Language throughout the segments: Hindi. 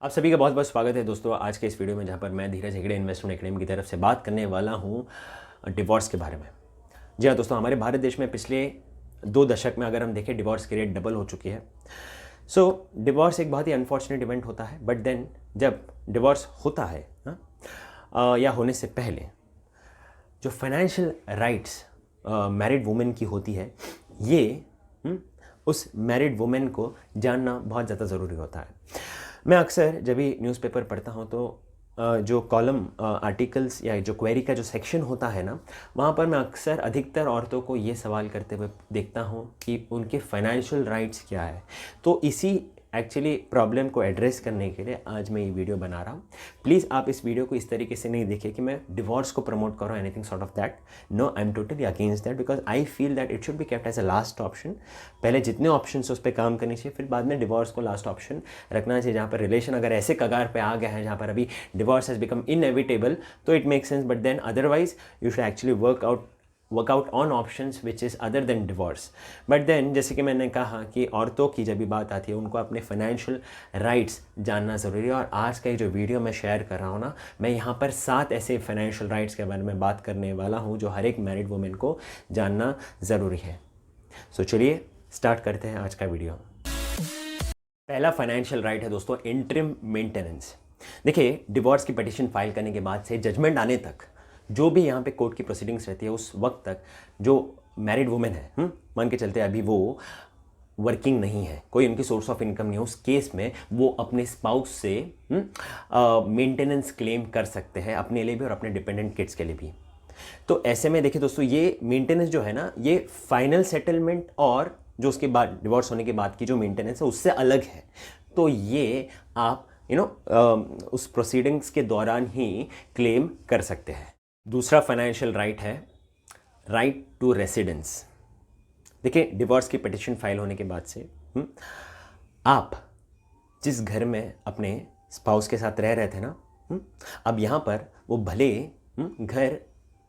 आप सभी का बहुत बहुत स्वागत है दोस्तों आज के इस वीडियो में, जहाँ पर मैं धीरज हेगड़े इन्वेस्टमेंट एकेडमी की तरफ से बात करने वाला हूँ डिवोर्स के बारे में। जी हाँ दोस्तों, हमारे भारत देश में पिछले 2 दशक में अगर हम देखें डिवोर्स की रेट डबल हो चुकी है। डिवोर्स एक बहुत ही अनफॉर्चुनेट इवेंट होता है, बट देन जब डिवोर्स होता है या होने से पहले जो फाइनेंशियल राइट्स मैरिड वुमेन की होती है, ये उस मैरिड वुमेन को जानना बहुत ज़्यादा ज़रूरी होता है। मैं अक्सर जब भी न्यूज़पेपर पढ़ता हूँ तो जो कॉलम आर्टिकल्स या जो क्वेरी का जो सेक्शन होता है ना, वहाँ पर मैं अक्सर अधिकतर औरतों को ये सवाल करते हुए देखता हूँ कि उनके फाइनेंशियल राइट्स क्या है। तो इसी एक्चुअली प्रॉब्लम को एड्रेस करने के लिए आज मैं ये वीडियो बना रहा हूँ। प्लीज़ आप इस वीडियो को इस तरीके से नहीं देखिए कि मैं डिवोर्स को प्रमोट कर रहा हूँ, anything sort of that. No, I am totally against that, because I feel that it should be kept as a last option. पहले जितने ऑप्शन उस पर काम करनी चाहिए, फिर बाद में डिवोर्स को लास्ट ऑप्शन रखना चाहिए। जहाँ पर रिलेशन अगर ऐसे कगार पे आ गया है जहाँ पर अभी डिवोर्स हैज़ बिकम इनएविटेबल, तो it make sense, but then otherwise you should actually work out on options which is other than divorce. But then जैसे कि मैंने कहा कि औरतों की जब भी बात आती है, उनको अपने फाइनेंशियल राइट्स जानना ज़रूरी है। और आज का ये जो वीडियो मैं शेयर कर रहा हूँ ना, मैं यहाँ पर 7 ऐसे फाइनेंशियल राइट्स के बारे में बात करने वाला हूँ जो हर एक मैरिड वुमेन को जानना ज़रूरी है। सो चलिए स्टार्ट करते हैं आज का वीडियो। पहला फाइनेंशियल राइट है दोस्तों, इंटरिम मेंटेनेंस। देखिए, डिवोर्स की पिटीशन फाइल करने के बाद से जजमेंट आने तक जो भी यहाँ पे कोर्ट की प्रोसीडिंग्स रहती है, उस वक्त तक जो मैरिड वुमेन है, मान के चलते अभी वो वर्किंग नहीं है, कोई उनकी सोर्स ऑफ इनकम नहीं है, उस केस में वो अपने स्पाउस से मेंटेनेंस क्लेम कर सकते हैं, अपने लिए भी और अपने डिपेंडेंट किड्स के लिए भी। तो ऐसे में देखिए दोस्तों, ये मेंटेनेंस जो है ना, ये फाइनल सेटलमेंट और जो उसके बाद डिवोर्स होने के बाद की जो मेंटेनेंस है उससे अलग है। तो ये आप उस प्रोसीडिंग्स के दौरान ही क्लेम कर सकते हैं। दूसरा फाइनेंशियल राइट है राइट टू रेसिडेंस। देखिए, डिवोर्स की पिटीशन फाइल होने के बाद से आप जिस घर में अपने स्पाउस के साथ रह रहे थे ना, अब यहाँ पर वो भले घर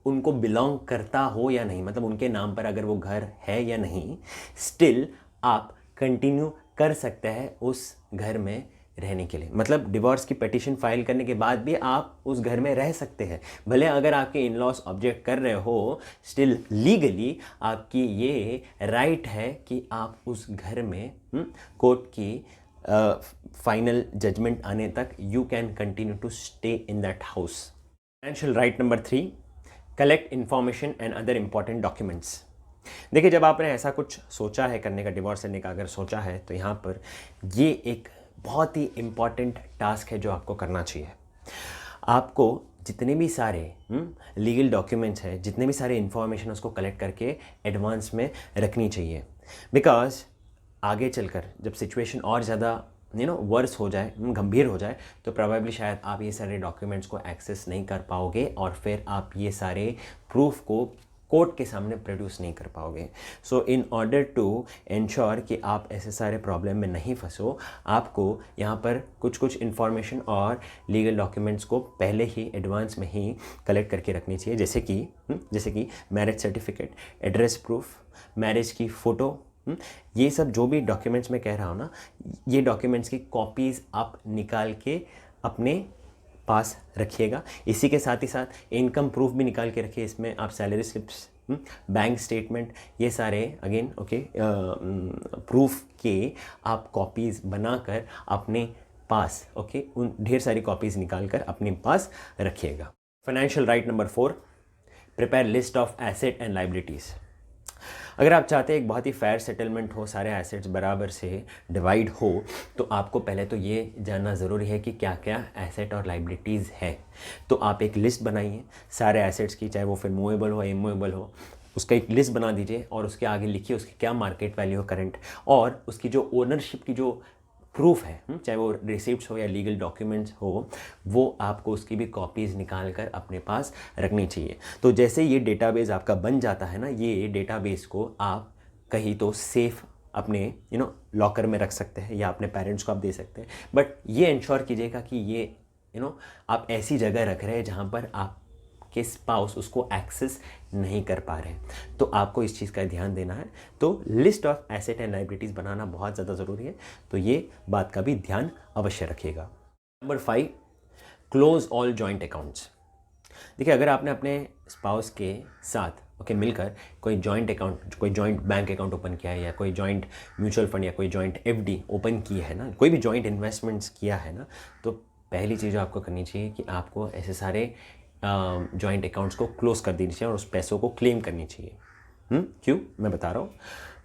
उनको बिलोंग करता हो या नहीं, मतलब उनके नाम पर अगर वो घर है या नहीं, स्टिल आप कंटिन्यू कर सकते हैं उस घर में रहने के लिए। मतलब डिवोर्स की पिटीशन फाइल करने के बाद भी आप उस घर में रह सकते हैं। भले अगर आपके इन लॉज ऑब्जेक्ट कर रहे हो, स्टिल लीगली आपकी ये राइट है कि आप उस घर में कोर्ट की फाइनल जजमेंट आने तक you can continue to stay in that house. Financial right number 3, collect information and other important documents. देखिए, जब आपने ऐसा कुछ सोचा है करने का, डिवोर्स लेने का अगर सोचा है, तो यहाँ पर ये एक बहुत ही इम्पॉर्टेंट टास्क है जो आपको करना चाहिए। आपको जितने भी सारे लीगल डॉक्यूमेंट्स हैं, जितने भी सारे इन्फॉर्मेशन उसको कलेक्ट करके एडवांस में रखनी चाहिए। बिकॉज आगे चलकर जब सिचुएशन और ज़्यादा वर्स हो जाए, गंभीर हो जाए, तो प्रोबेबली शायद आप ये सारे डॉक्यूमेंट्स को एक्सेस नहीं कर पाओगे और फिर आप ये सारे प्रूफ को कोर्ट के सामने प्रोड्यूस नहीं कर पाओगे। सो इन ऑर्डर टू इंश्योर कि आप ऐसे सारे प्रॉब्लम में नहीं फंसो, आपको यहाँ पर कुछ इन्फॉर्मेशन और लीगल डॉक्यूमेंट्स को पहले ही एडवांस में ही कलेक्ट करके रखनी चाहिए, जैसे कि marriage certificate, address proof, marriage की फ़ोटो, ये सब जो भी डॉक्यूमेंट्स मैं कह रहा हूँ ना, ये डॉक्यूमेंट्स की कॉपीज़ आप निकाल के अपने पास रखिएगा। इसी के साथ ही साथ इनकम प्रूफ भी निकाल के रखिए। इसमें आप सैलरी स्लिप्स, बैंक स्टेटमेंट, ये सारे अगेन प्रूफ के आप कॉपीज़ बनाकर अपने पास उन ढेर सारी कॉपीज़ निकाल कर अपने पास रखिएगा। Financial right number 4, prepare list of asset and liabilities. अगर आप चाहते हैं एक बहुत ही फेयर सेटलमेंट हो, सारे एसेट्स बराबर से डिवाइड हो, तो आपको पहले तो ये जानना ज़रूरी है कि क्या क्या एसेट और लाइबिलिटीज़ है। तो आप एक लिस्ट बनाइए सारे एसेट्स की, चाहे वो फिर मूवेबल हो इमूवेबल हो, उसका एक लिस्ट बना दीजिए और उसके आगे लिखिए उसकी क्या मार्केट वैल्यू हो करंट, और उसकी जो ओनरशिप की जो प्रूफ है, चाहे वो रिसिप्ट्स हो या लीगल डॉक्यूमेंट्स हो, वो आपको उसकी भी कॉपीज़ निकाल कर अपने पास रखनी चाहिए। तो जैसे ये डेटाबेस आपका बन जाता है ना, ये डेटाबेस को आप कहीं तो सेफ़ अपने लॉकर में रख सकते हैं या अपने पेरेंट्स को आप दे सकते हैं, बट ये इंश्योर कीजिएगा कि ये आप ऐसी जगह रख रहे हैं जहाँ पर आपके स्पाउस उसको एक्सेस नहीं कर पा रहे हैं। तो आपको इस चीज़ का ध्यान देना है। तो list of asset and liabilities बनाना बहुत ज़्यादा ज़रूरी है, तो ये बात का भी ध्यान अवश्य रखिएगा। Number 5, close all joint accounts. देखिए, अगर आपने अपने स्पाउस के साथ मिलकर कोई जॉइंट अकाउंट, कोई जॉइंट बैंक अकाउंट ओपन किया है, या कोई जॉइंट म्यूचुअल फंड या कोई जॉइंट एफडी ओपन की है ना, कोई भी जॉइंट इन्वेस्टमेंट्स किया है ना, तो पहली चीज़ जो आपको करनी चाहिए कि आपको ऐसे सारे जॉइंट अकाउंट्स को क्लोज कर देनी चाहिए और उस पैसों को क्लेम करनी चाहिए। क्यों, मैं बता रहा हूँ।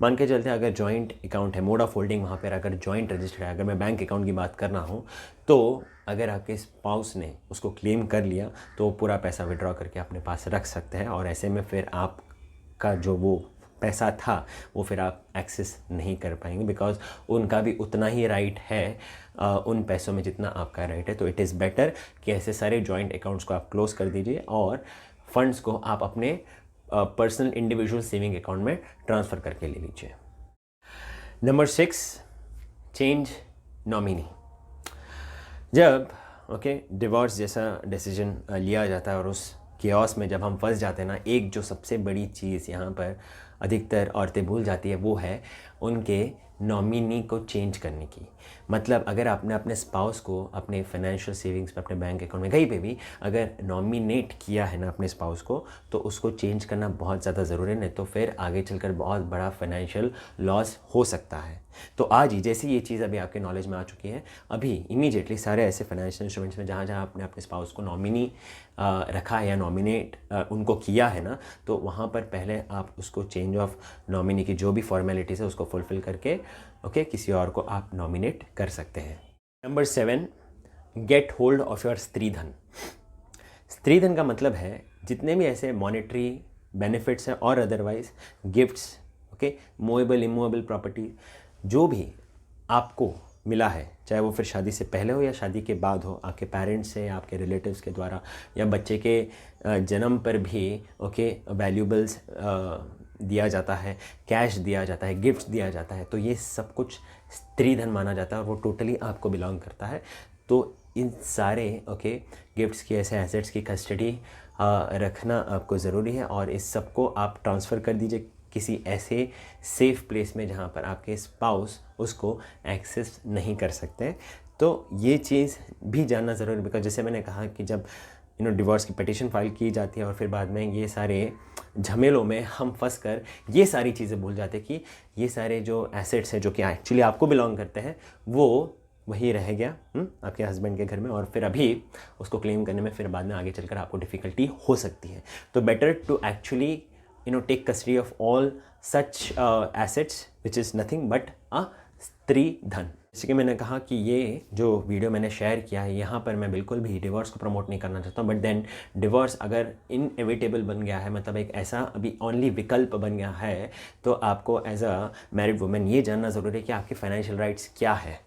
मान के चलते हैं, अगर जॉइंट अकाउंट है, मोड ऑफ होल्डिंग वहाँ पर अगर जॉइंट रजिस्टर्ड है, अगर मैं बैंक अकाउंट की बात कर रहा हूँ, तो अगर आपके स्पाउस ने उसको क्लेम कर लिया तो पूरा पैसा विड्रॉ करके अपने पास रख सकते हैं, और ऐसे में फिर आपका जो वो पैसा था वो फिर आप एक्सेस नहीं कर पाएंगे, बिकॉज उनका भी उतना ही राइट है उन पैसों में जितना आपका राइट है। तो इट इज़ बेटर कि ऐसे सारे जॉइंट अकाउंट्स को आप क्लोज कर दीजिए और फंड्स को आप अपने पर्सनल इंडिविजुअल सेविंग अकाउंट में ट्रांसफ़र करके ले लीजिए। Number 6, change nominee. जब डिवोर्स जैसा डिसीजन लिया जाता है और उस केओस में जब हम फंस जाते हैं ना, एक जो सबसे बड़ी चीज़ यहाँ पर अधिकतर औरतें भूल जाती है वो है उनके नॉमिनी को चेंज करने की। मतलब अगर आपने अपने स्पाउस को अपने फाइनेंशियल सेविंग्स पे, अपने बैंक अकाउंट में कहीं पे भी अगर नॉमिनेट किया है ना अपने स्पाउस को, तो उसको चेंज करना बहुत ज़्यादा ज़रूरी है, नहीं तो फिर आगे चलकर बहुत बड़ा फाइनेंशियल लॉस हो सकता है। तो आज ही जैसे ये चीज़ अभी आपके नॉलेज में आ चुकी है, अभी इमीडिएटली सारे ऐसे फाइनेंशियल इंस्ट्रूमेंट्स में जहाँ जहाँ आपने अपने स्पाउस को नॉमिनी रखा है या नॉमिनेट उनको किया है ना, तो वहाँ पर पहले आप उसको चेंज ऑफ नॉमिनी की जो भी फॉर्मेलिटीज़ है उसको फुलफ़िल करके किसी और को आप नॉमिनेट कर सकते हैं। Number 7, get hold of your stridhan. Stridhan का मतलब है जितने भी ऐसे मॉनेटरी बेनिफिट्स हैं और otherwise gifts, movable immovable property जो भी आपको मिला है, चाहे वो फिर शादी से पहले हो या शादी के बाद हो, आपके पेरेंट्स से, आपके रिलेटिव्स के द्वारा, या बच्चे के जन्म पर भी वैल्यूबल्स दिया जाता है, कैश दिया जाता है, गिफ्ट्स दिया जाता है, तो ये सब कुछ स्त्रीधन माना जाता है और वो टोटली आपको बिलोंग करता है। तो इन सारे गिफ्ट्स की, ऐसे एसेट्स की कस्टडी रखना आपको ज़रूरी है, और इस सब को आप ट्रांसफ़र कर दीजिए किसी ऐसे सेफ़ प्लेस में जहाँ पर आपके स्पाउस उसको एक्सेस नहीं कर सकते। तो ये चीज़ भी जानना ज़रूरी है, बिकॉज जैसे मैंने कहा कि जब डिवोर्स की पिटीशन फाइल की जाती है और फिर बाद में ये सारे झमेलों में हम फंस कर ये सारी चीज़ें भूल जाते हैं कि ये सारे जो एसेट्स हैं जो कि एक्चुअली आपको बिलोंग करते हैं वो वही रह गया आपके हस्बैंड के घर में, और फिर अभी उसको क्लेम करने में फिर बाद में आगे चलकर आपको डिफ़िकल्टी हो सकती है। तो better to actually take custody of all such assets which is nothing but a स्त्रीधन। जैसे कि मैंने कहा कि ये जो वीडियो मैंने शेयर किया है, यहाँ पर मैं बिल्कुल भी डिवोर्स को प्रमोट नहीं करना चाहता हूँ, बट देन डिवोर्स अगर इनएविटेबल बन गया है, मतलब एक ऐसा अभी ओनली विकल्प बन गया है, तो आपको एज अ मैरिड वुमेन ये जानना ज़रूरी है कि आपके फाइनेंशियल राइट्स क्या है,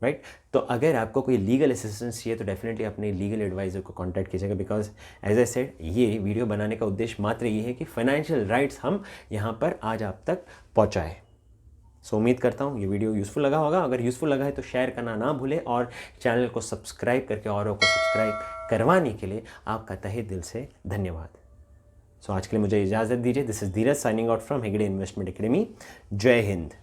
राइट। तो अगर आपको कोई लीगल असिस्टेंस चाहिए तो डेफिनेटली अपने लीगल एडवाइज़र को कांटेक्ट कीजिएगा, बिकॉज एज आई सेड ये वीडियो बनाने का उद्देश्य मात्र ये है कि फाइनेंशियल राइट्स हम यहाँ पर आज आप तक पहुँचाएँ। सो उम्मीद करता हूँ ये वीडियो यूज़फुल लगा होगा। अगर यूज़फुल लगा है तो शेयर करना ना भूलें, और चैनल को सब्सक्राइब करके औरों को सब्सक्राइब करवाने के लिए आपका तहे दिल से धन्यवाद। सो आज के लिए मुझे इजाज़त दीजिए। This is Dheeraj signing out from Hegde investment academy. जय हिंद।